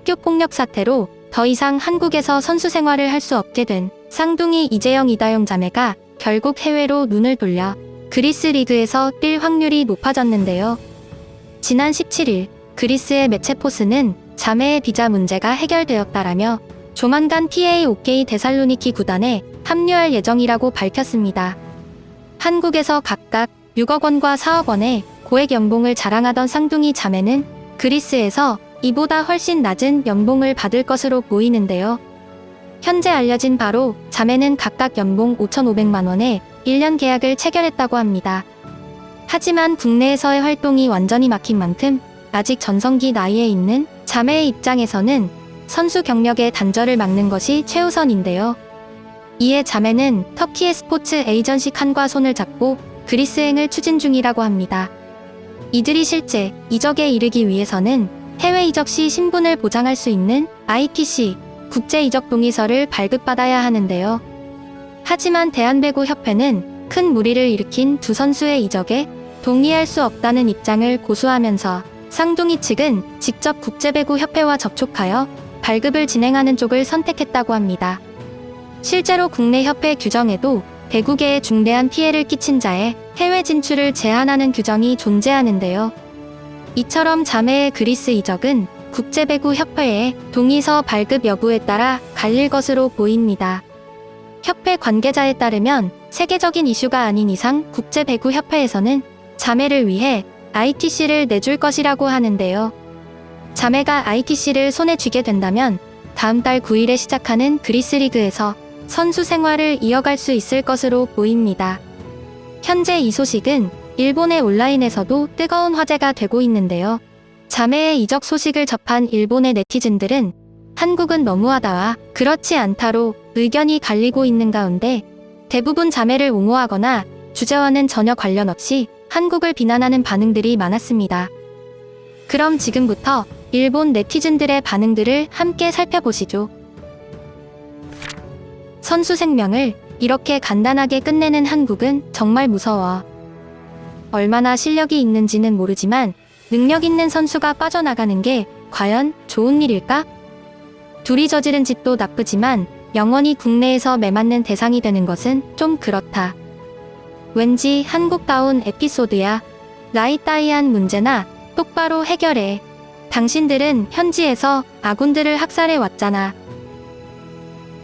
학교 폭력 사태로 더 이상 한국에서 선수 생활을 할 수 없게 된 쌍둥이 이재영 이다영 자매가 결국 해외로 눈을 돌려 그리스 리그에서 뛸 확률이 높아졌는데요. 지난 17일 그리스의 메체포스는 자매의 비자 문제가 해결되었다라며 조만간 PAOK 데살로니키 구단에 합류할 예정이라고 밝혔습니다. 한국에서 각각 6억 원과 4억 원의 고액 연봉을 자랑하던 쌍둥이 자매는 그리스에서 이보다 훨씬 낮은 연봉을 받을 것으로 보이는데요. 현재 알려진 바로 자매는 각각 연봉 5,500만 원의 1년 계약을 체결했다고 합니다. 하지만 국내에서의 활동이 완전히 막힌 만큼 아직 전성기 나이에 있는 자매의 입장에서는 선수 경력의 단절을 막는 것이 최우선인데요. 이에 자매는 터키의 스포츠 에이전시 칸과 손을 잡고 그리스행을 추진 중이라고 합니다. 이들이 실제 이적에 이르기 위해서는 해외 이적 시 신분을 보장할 수 있는 ITC 국제 이적 동의서를 발급받아야 하는데요. 하지만 대한배구협회는 큰 무리를 일으킨 두 선수의 이적에 동의할 수 없다는 입장을 고수하면서 쌍둥이 측은 직접 국제배구협회와 접촉하여 발급을 진행하는 쪽을 선택했다고 합니다. 실제로 국내 협회 규정에도 배구계에 중대한 피해를 끼친 자의 해외 진출을 제한하는 규정이 존재하는데요. 이처럼 자매의 그리스 이적은 국제배구협회의 동의서 발급 여부에 따라 갈릴 것으로 보입니다. 협회 관계자에 따르면 세계적인 이슈가 아닌 이상 국제배구협회에서는 자매를 위해 ITC를 내줄 것이라고 하는데요. 자매가 ITC를 손에 쥐게 된다면 다음 달 9일에 시작하는 그리스 리그에서 선수 생활을 이어갈 수 있을 것으로 보입니다. 현재 이 소식은 일본의 온라인에서도 뜨거운 화제가 되고 있는데요. 자매의 이적 소식을 접한 일본의 네티즌들은 한국은 너무하다와 그렇지 않다로 의견이 갈리고 있는 가운데 대부분 자매를 옹호하거나 주제와는 전혀 관련 없이 한국을 비난하는 반응들이 많았습니다. 그럼 지금부터 일본 네티즌들의 반응들을 함께 살펴보시죠. 선수 생명을 이렇게 간단하게 끝내는 한국은 정말 무서워. 얼마나 실력이 있는지는 모르지만 능력 있는 선수가 빠져나가는 게 과연 좋은 일일까? 둘이 저지른 짓도 나쁘지만 영원히 국내에서 매맞는 대상이 되는 것은 좀 그렇다. 왠지 한국다운 에피소드야. 라이따이한 문제나 똑바로 해결해. 당신들은 현지에서 아군들을 학살해 왔잖아.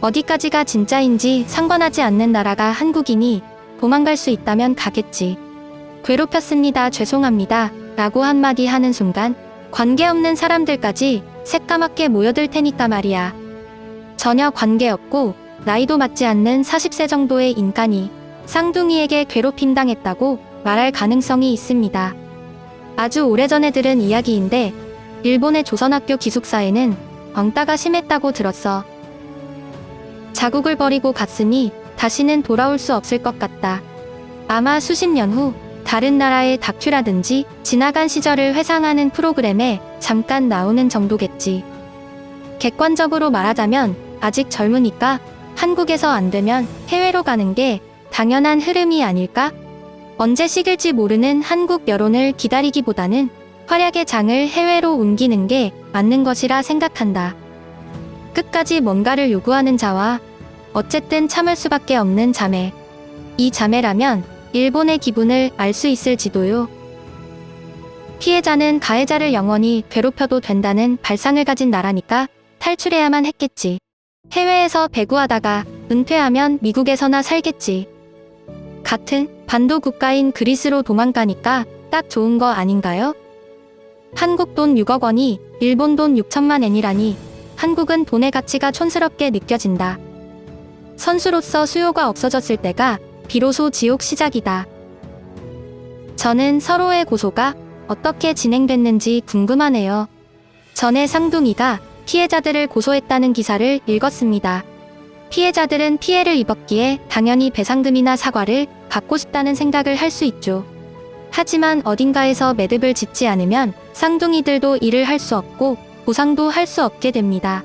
어디까지가 진짜인지 상관하지 않는 나라가 한국이니 도망갈 수 있다면 가겠지. 괴롭혔습니다. 죄송합니다. 라고 한마디 하는 순간 관계없는 사람들까지 새까맣게 모여들 테니까 말이야. 전혀 관계없고 나이도 맞지 않는 40세 정도의 인간이 쌍둥이에게 괴롭힘 당했다고 말할 가능성이 있습니다. 아주 오래전에 들은 이야기인데 일본의 조선학교 기숙사에는 왕따가 심했다고 들었어. 자국을 버리고 갔으니 다시는 돌아올 수 없을 것 같다. 아마 수십 년 후 다른 나라의 다큐라든지 지나간 시절을 회상하는 프로그램에 잠깐 나오는 정도겠지. 객관적으로 말하자면 아직 젊으니까 한국에서 안 되면 해외로 가는 게 당연한 흐름이 아닐까? 언제 식을지 모르는 한국 여론을 기다리기보다는 활약의 장을 해외로 옮기는 게 맞는 것이라 생각한다. 끝까지 뭔가를 요구하는 자와 어쨌든 참을 수밖에 없는 자매. 이 자매라면 일본의 기분을 알 수 있을지도요. 피해자는 가해자를 영원히 괴롭혀도 된다는 발상을 가진 나라니까 탈출해야만 했겠지. 해외에서 배구하다가 은퇴하면 미국에서나 살겠지. 같은 반도 국가인 그리스로 도망가니까 딱 좋은 거 아닌가요? 한국 돈 6억 원이 일본 돈 6천만 엔이라니 한국은 돈의 가치가 촌스럽게 느껴진다. 선수로서 수요가 없어졌을 때가 비로소 지옥 시작이다. 저는 서로의 고소가 어떻게 진행됐는지 궁금하네요. 전에 쌍둥이가 피해자들을 고소했다는 기사를 읽었습니다. 피해자들은 피해를 입었기에 당연히 배상금이나 사과를 받고 싶다는 생각을 할 수 있죠. 하지만 어딘가에서 매듭을 짓지 않으면 쌍둥이들도 일을 할 수 없고 보상도 할 수 없게 됩니다.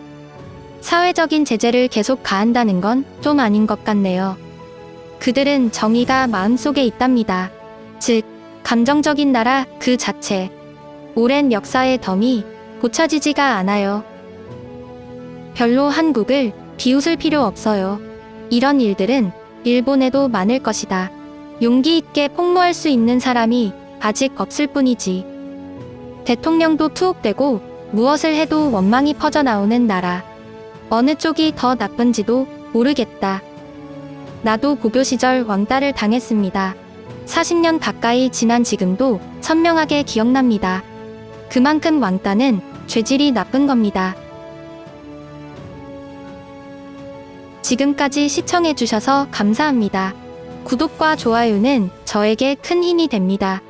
사회적인 제재를 계속 가한다는 건 좀 아닌 것 같네요. 그들은 정의가 마음속에 있답니다. 즉, 감정적인 나라 그 자체. 오랜 역사의 덤이 고쳐지지가 않아요. 별로 한국을 비웃을 필요 없어요. 이런 일들은 일본에도 많을 것이다. 용기 있게 폭로할 수 있는 사람이 아직 없을 뿐이지. 대통령도 투옥되고 무엇을 해도 원망이 퍼져나오는 나라. 어느 쪽이 더 나쁜지도 모르겠다. 나도 고교 시절 왕따를 당했습니다. 40년 가까이 지난 지금도 선명하게 기억납니다. 그만큼 왕따는 죄질이 나쁜 겁니다. 지금까지 시청해주셔서 감사합니다. 구독과 좋아요는 저에게 큰 힘이 됩니다.